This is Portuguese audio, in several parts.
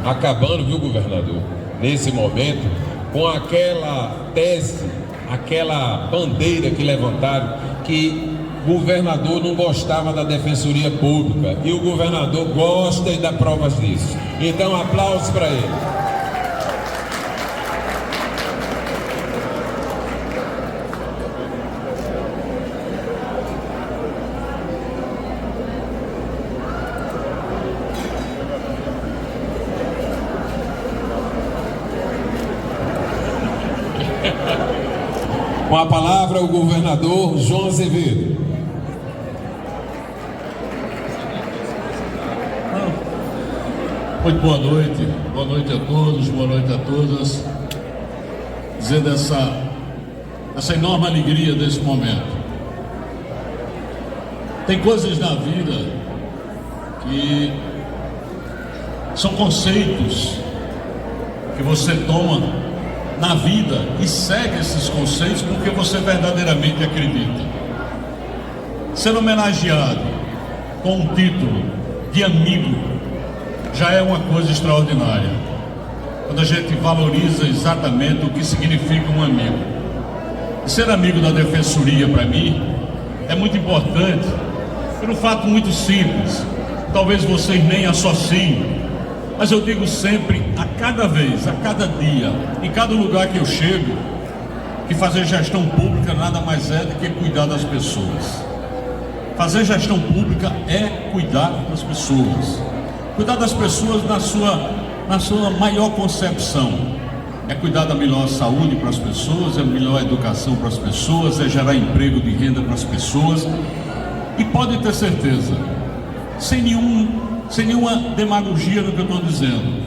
acabando, viu, governador, nesse momento, com aquela tese, aquela bandeira que levantaram, que o governador não gostava da Defensoria Pública, e o governador gosta e dá provas disso. Então, aplausos para ele. Com a palavra, o governador João Azevedo. Muito boa noite a todos, boa noite a todas. Dizer dessa enorme alegria desse momento. Tem coisas na vida que são conceitos que você toma na vida e segue esses conceitos porque você verdadeiramente acredita. Ser homenageado com um título de amigo já é uma coisa extraordinária, quando a gente valoriza exatamente o que significa um amigo. E ser amigo da Defensoria, para mim, é muito importante por um fato muito simples. Talvez vocês nem associem, mas eu digo sempre, a cada vez, a cada dia, em cada lugar que eu chego, que fazer gestão pública nada mais é do que cuidar das pessoas. Fazer gestão pública é cuidar das pessoas. Cuidar das pessoas na sua maior concepção. É cuidar da melhor saúde para as pessoas, é melhor educação para as pessoas, é gerar emprego de renda para as pessoas. E pode ter certeza, sem nenhuma demagogia no que eu estou dizendo,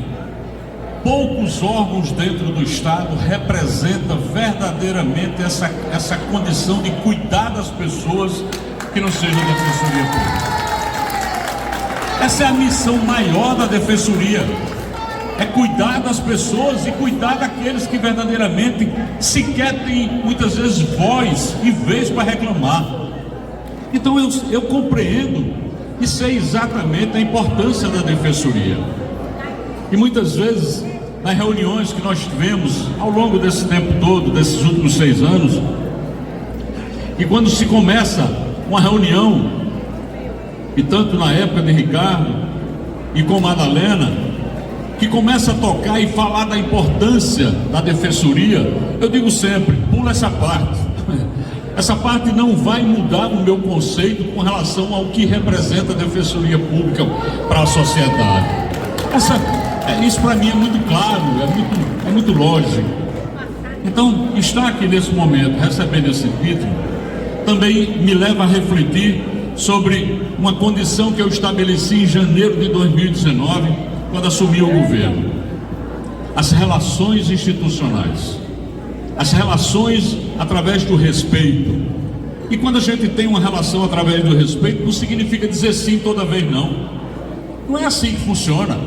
poucos órgãos dentro do Estado representam verdadeiramente essa condição de cuidar das pessoas que não seja a Defensoria Pública. Essa é a missão maior da Defensoria, é cuidar das pessoas e cuidar daqueles que verdadeiramente sequer têm muitas vezes voz e vez para reclamar. Então eu compreendo e sei exatamente a importância da Defensoria. E muitas vezes, nas reuniões que nós tivemos ao longo desse tempo todo, desses últimos 6 anos, e quando se começa uma reunião, e tanto na época de Ricardo e com Madalena, que começa a tocar e falar da importância da Defensoria, eu digo sempre, pula essa parte. Essa parte não vai mudar o meu conceito com relação ao que representa a Defensoria Pública para a sociedade. Isso para mim é muito claro, é muito lógico. Então, estar aqui nesse momento, recebendo esse título, também me leva a refletir sobre uma condição que eu estabeleci em janeiro de 2019, quando assumi o governo. As relações institucionais. As relações através do respeito. E quando a gente tem uma relação através do respeito, não significa dizer sim toda vez não. Não é assim que funciona.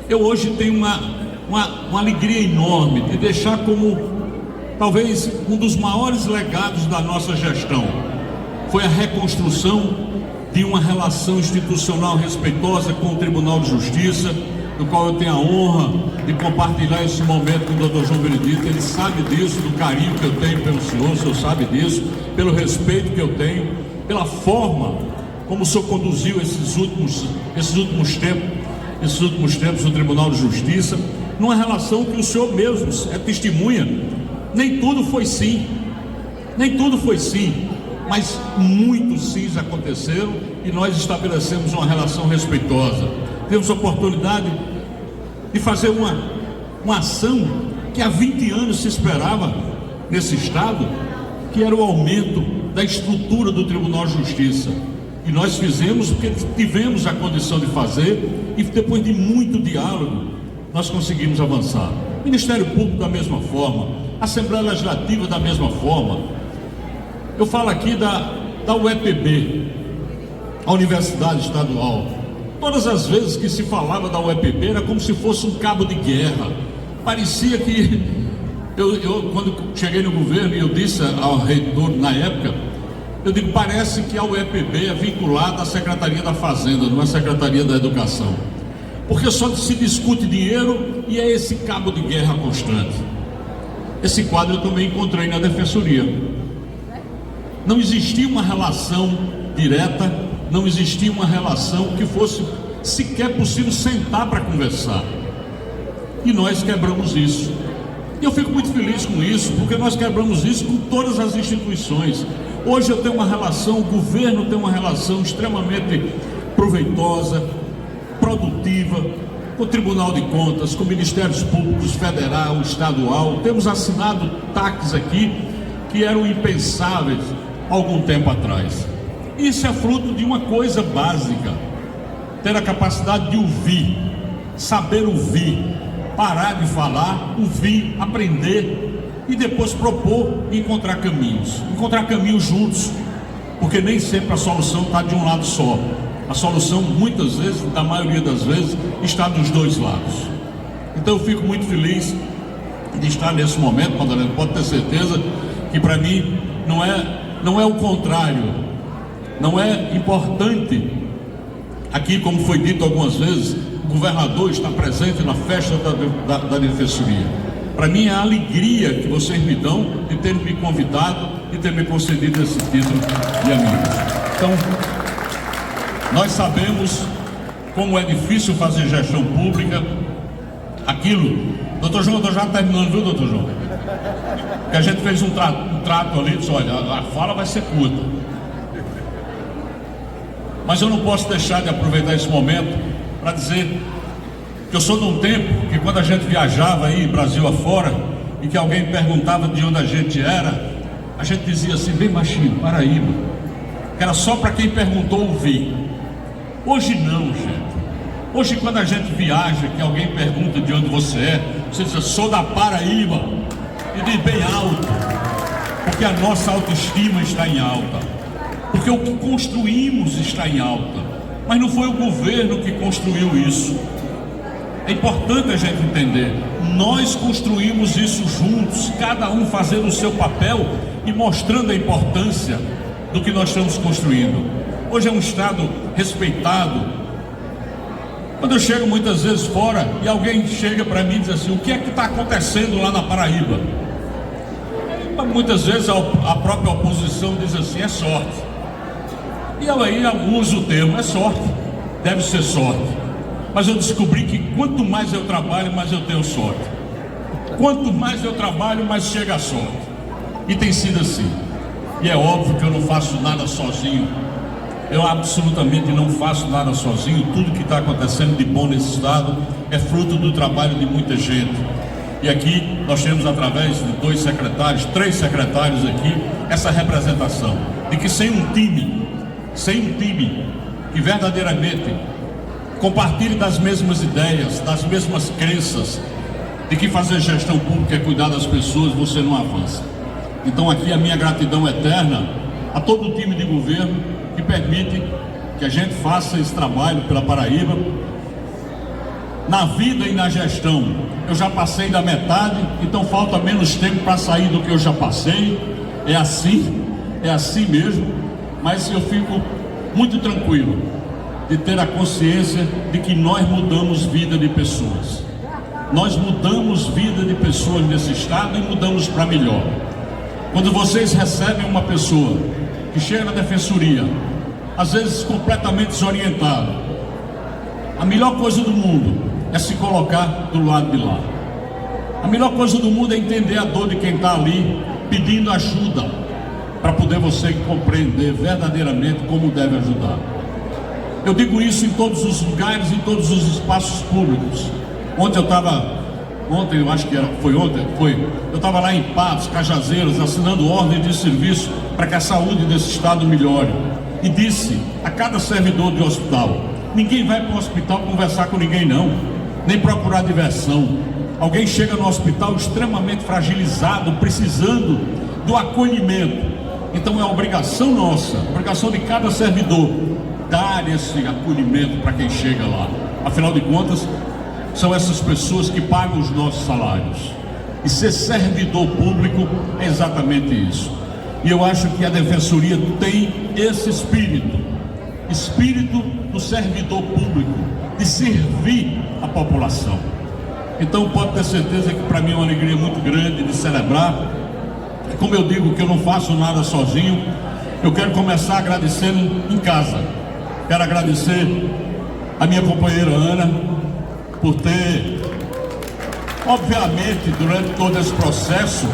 Eu hoje tenho uma alegria enorme de deixar como talvez um dos maiores legados da nossa gestão foi a reconstrução de uma relação institucional respeitosa com o Tribunal de Justiça, do qual eu tenho a honra de compartilhar esse momento com o Dr. João Benedito. Ele sabe disso, do carinho que eu tenho pelo senhor, o senhor sabe disso, pelo respeito que eu tenho, pela forma como o senhor conduziu esses últimos tempos no Tribunal de Justiça, numa relação que o senhor mesmo é testemunha. Nem tudo foi sim, mas muitos sims aconteceram e nós estabelecemos uma relação respeitosa. Temos a oportunidade de fazer uma ação que há 20 anos se esperava nesse Estado, que era o aumento da estrutura do Tribunal de Justiça. E nós fizemos porque tivemos a condição de fazer e depois de muito diálogo nós conseguimos avançar. Ministério Público da mesma forma, Assembleia Legislativa da mesma forma. Eu falo aqui da UEPB, a Universidade Estadual. Todas as vezes que se falava da UEPB era como se fosse um cabo de guerra. Parecia que eu quando cheguei no governo e eu disse ao reitor na época, eu digo, parece que a UEPB é vinculada à Secretaria da Fazenda, não à Secretaria da Educação. porque só se discute dinheiro e é esse cabo de guerra constante. Esse quadro eu também encontrei na Defensoria. Não existia uma relação direta, não existia uma relação que fosse sequer possível sentar para conversar. E nós quebramos isso. E eu fico muito feliz com isso, porque nós quebramos isso com todas as instituições. Hoje eu tenho uma relação, o governo tem uma relação extremamente proveitosa, produtiva, com o Tribunal de Contas, com Ministérios Públicos Federal, Estadual. Temos assinado TACs aqui que eram impensáveis há algum tempo atrás. Isso é fruto de uma coisa básica: ter a capacidade de ouvir, saber ouvir, parar de falar, ouvir, aprender e depois propor e encontrar caminhos juntos, porque nem sempre a solução está de um lado só. A solução, muitas vezes, da maioria das vezes, está dos dois lados. Então eu fico muito feliz de estar nesse momento, Madalena. Pode ter certeza que para mim não é o contrário. Não é importante, aqui como foi dito algumas vezes, o governador está presente na festa da Defensoria. Para mim é a alegria que vocês me dão de terem me convidado e ter me concedido esse título de amigos. Então, nós sabemos como é difícil fazer gestão pública. Aquilo, doutor João, eu estou já terminando, viu, doutor João? Que a gente fez um trato ali, disse: olha, a fala vai ser curta. Mas eu não posso deixar de aproveitar esse momento para dizer que eu sou de um tempo que, quando a gente viajava aí Brasil afora e que alguém perguntava de onde a gente era, a gente dizia assim, bem baixinho, Paraíba, que era só para quem perguntou ouvir. Hoje não, gente. Hoje, quando a gente viaja, que alguém pergunta de onde você é, você diz: sou da Paraíba, e diz bem alto, porque a nossa autoestima está em alta, porque o que construímos está em alta. Mas não foi o governo que construiu isso. É importante a gente entender, nós construímos isso juntos, cada um fazendo o seu papel e mostrando a importância do que nós estamos construindo. Hoje é um estado respeitado. Quando eu chego muitas vezes fora e alguém chega para mim e diz assim: o que é que está acontecendo lá na Paraíba? Muitas vezes a própria oposição diz assim: é sorte. E eu aí uso o termo, é sorte, deve ser sorte. Mas eu descobri que quanto mais eu trabalho, mais eu tenho sorte. Quanto mais eu trabalho, mais chega a sorte. E tem sido assim. E é óbvio que eu não faço nada sozinho. Eu absolutamente não faço nada sozinho. Tudo que está acontecendo de bom nesse estado é fruto do trabalho de muita gente. E aqui nós temos, através de 2 secretários, 3 secretários aqui, essa representação de que sem um time que verdadeiramente compartilhe das mesmas ideias, das mesmas crenças, de que fazer gestão pública é cuidar das pessoas, você não avança. Então aqui a minha gratidão eterna a todo o time de governo que permite que a gente faça esse trabalho pela Paraíba. Na vida e na gestão, eu já passei da metade, então falta menos tempo para sair do que eu já passei. É assim mesmo, mas eu fico muito tranquilo de ter a consciência de que nós mudamos vida de pessoas. Nós mudamos vida de pessoas nesse estado e mudamos para melhor. Quando vocês recebem uma pessoa que chega na Defensoria, às vezes completamente desorientado, a melhor coisa do mundo é se colocar do lado de lá. A melhor coisa do mundo é entender a dor de quem está ali pedindo ajuda, para poder você compreender verdadeiramente como deve ajudar. Eu digo isso em todos os lugares, em todos os espaços públicos. Ontem, eu acho que eu estava lá em Patos, Cajazeiras, assinando ordem de serviço para que a saúde desse estado melhore. E disse a cada servidor de hospital: ninguém vai para o hospital conversar com ninguém não, nem procurar diversão. Alguém chega no hospital extremamente fragilizado, precisando do acolhimento. Então é obrigação nossa, obrigação de cada servidor, dar esse acolhimento para quem chega lá. Afinal de contas, são essas pessoas que pagam os nossos salários. E ser servidor público é exatamente isso. E eu acho que a Defensoria tem esse espírito do servidor público, de servir a população. Então pode ter certeza que para mim é uma alegria muito grande de celebrar. Como eu digo que eu não faço nada sozinho, eu quero começar agradecendo em casa. Quero agradecer a minha companheira Ana por ter, obviamente, durante todo esse processo,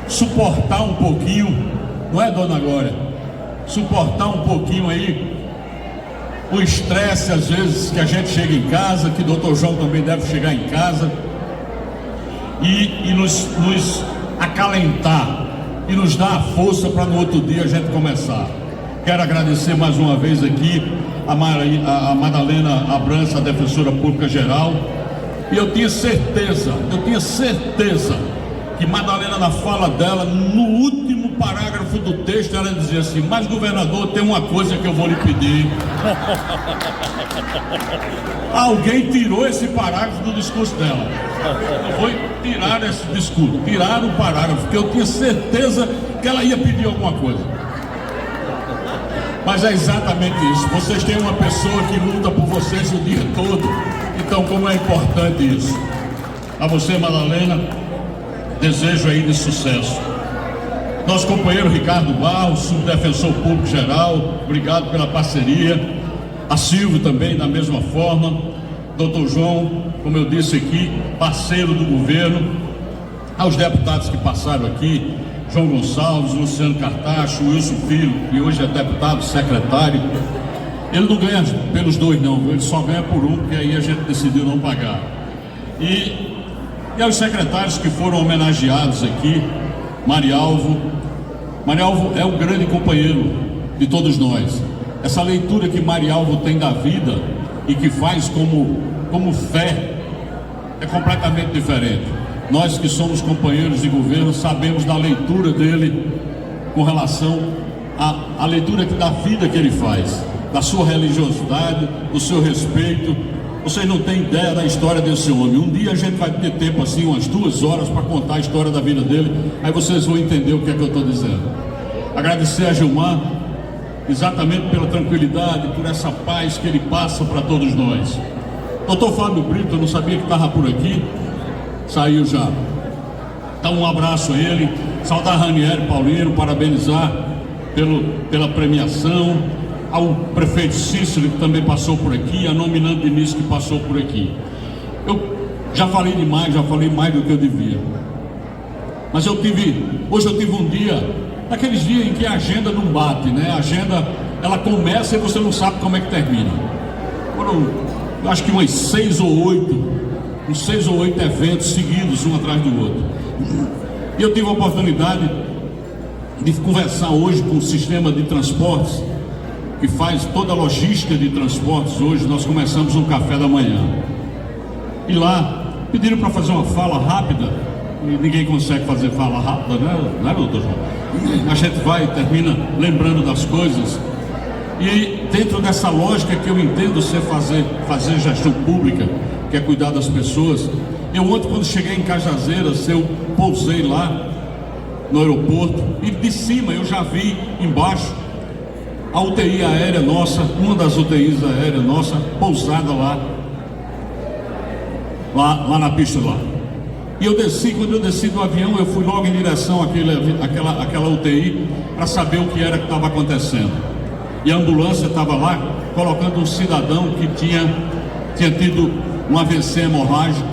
suportar um pouquinho, não é, dona Glória? Suportar um pouquinho aí o estresse, às vezes, que a gente chega em casa, que o doutor João também deve chegar em casa, e nos acalentar, e nos dar a força para no outro dia a gente começar. Quero agradecer mais uma vez aqui a Madalena Abrança, a defensora pública geral, e eu tinha certeza que Madalena, na fala dela, no último parágrafo do texto, ela dizia assim: mas governador, tem uma coisa que eu vou lhe pedir. Alguém tirou esse parágrafo do discurso dela. Foi tirar esse discurso, tirar o parágrafo, porque eu tinha certeza que ela ia pedir alguma coisa. Mas é exatamente isso. Vocês têm uma pessoa que luta por vocês o dia todo. Então, como é importante isso. A você, Madalena, desejo aí de sucesso. Nosso companheiro Ricardo Barros, subdefensor público geral, obrigado pela parceria. A Silvio também, da mesma forma. Doutor João, como eu disse aqui, parceiro do governo. Aos deputados que passaram aqui, João Gonçalves, Luciano Cartacho, Wilson Filho, que hoje é deputado secretário. Ele não ganha pelos dois não, ele só ganha por um, porque aí a gente decidiu não pagar. E aos secretários que foram homenageados aqui, Marialvo é um grande companheiro de todos nós. Essa leitura que Marialvo tem da vida e que faz como fé é completamente diferente. Nós que somos companheiros de governo sabemos da leitura dele com relação à leitura da vida que ele faz, da sua religiosidade, do seu respeito. Vocês não têm ideia da história desse homem. Um dia a gente vai ter tempo assim, umas 2 horas, para contar a história da vida dele. Aí vocês vão entender o que é que eu estou dizendo. Agradecer a Gilmar, exatamente pela tranquilidade, por essa paz que ele passa para todos nós. Doutor Fábio Brito, eu não sabia que estava por aqui, saiu já. Então um abraço a ele, saudar Ranieri Paulino, parabenizar pela premiação, ao prefeito Cícero, que também passou por aqui, a Nominando Diniz, que passou por aqui. Eu já falei demais, já falei mais do que eu devia. Mas hoje eu tive um dia, daqueles dias em que a agenda não bate, né? A agenda, ela começa e você não sabe como é que termina. Foram, eu acho que uns 6 ou 8 eventos seguidos, um atrás do outro. E eu tive a oportunidade de conversar hoje com o sistema de transportes, que faz toda a logística de transportes. Hoje nós começamos um café da manhã. E lá, pediram para fazer uma fala rápida, e ninguém consegue fazer fala rápida, né? Não é, doutor João? A gente vai e termina lembrando das coisas. E dentro dessa lógica que eu entendo ser fazer gestão pública, que é cuidar das pessoas, eu ontem, quando cheguei em Cajazeiras, eu pousei lá no aeroporto, e de cima eu já vi embaixo a UTI aérea nossa, uma das UTIs aéreas nossa, pousada lá na pista lá. E eu desci, quando eu desci do avião, eu fui logo em direção àquela UTI para saber o que era que estava acontecendo. E a ambulância estava lá colocando um cidadão que tinha tido um AVC hemorrágico.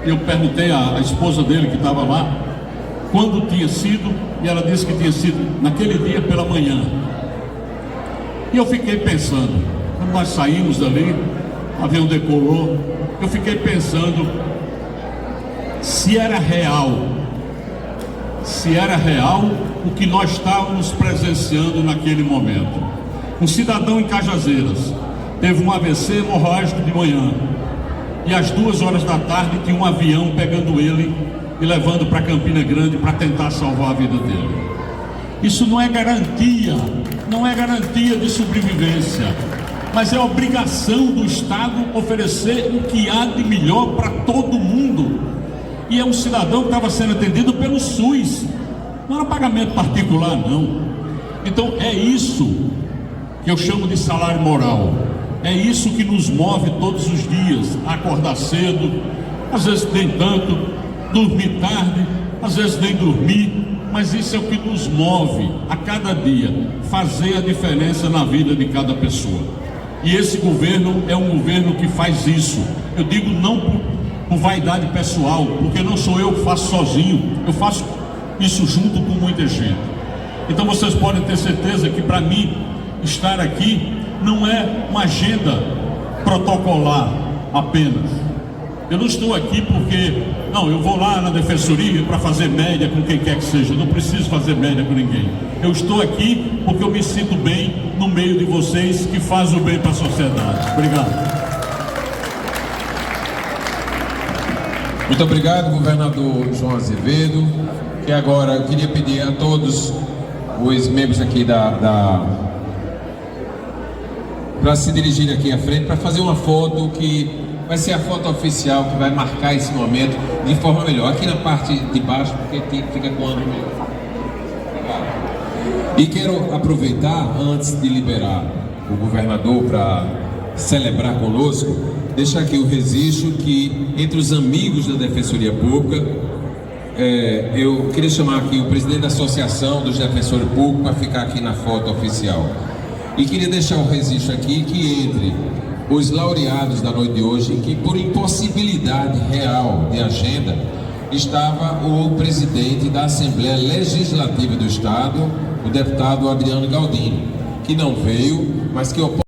Eu perguntei à esposa dele que estava lá quando tinha sido, e ela disse que tinha sido naquele dia pela manhã. E eu fiquei pensando, quando nós saímos dali, o avião decolou, eu fiquei pensando se era real o que nós estávamos presenciando naquele momento. Um cidadão em Cajazeiras teve um AVC hemorrágico de manhã, e às 2 horas da tarde tinha um avião pegando ele e levando para Campina Grande para tentar salvar a vida dele. Isso não é garantia de sobrevivência, mas é obrigação do Estado oferecer o que há de melhor para todo mundo. E é um cidadão que estava sendo atendido pelo SUS, não era pagamento particular, não. Então é isso que eu chamo de salário moral. É isso que nos move todos os dias, acordar cedo, às vezes nem tanto, dormir tarde, às vezes nem dormir, mas isso é o que nos move a cada dia, fazer a diferença na vida de cada pessoa. E esse governo é um governo que faz isso. Eu digo não por vaidade pessoal, porque não sou eu que faço sozinho, eu faço isso junto com muita gente. Então vocês podem ter certeza que para mim estar aqui não é uma agenda protocolar apenas. Eu não estou aqui porque, não, eu vou lá na defensoria para fazer média com quem quer que seja, eu não preciso fazer média com ninguém. Eu estou aqui porque eu me sinto bem no meio de vocês que fazem o bem para a sociedade. Obrigado. Muito obrigado, governador João Azevedo. E agora eu queria pedir a todos os membros aqui para se dirigir aqui à frente para fazer uma foto que vai ser a foto oficial que vai marcar esse momento de forma melhor. Aqui na parte de baixo, porque fica com o ângulo melhor. E quero aproveitar, antes de liberar o governador para celebrar conosco, deixar aqui o registro que, entre os amigos da Defensoria Pública, eu queria chamar aqui o presidente da Associação dos Defensores Públicos para ficar aqui na foto oficial. E queria deixar o registro aqui que entre os laureados da noite de hoje, que por impossibilidade real de agenda, estava o presidente da Assembleia Legislativa do Estado, o deputado Adriano Galdino, que não veio, mas que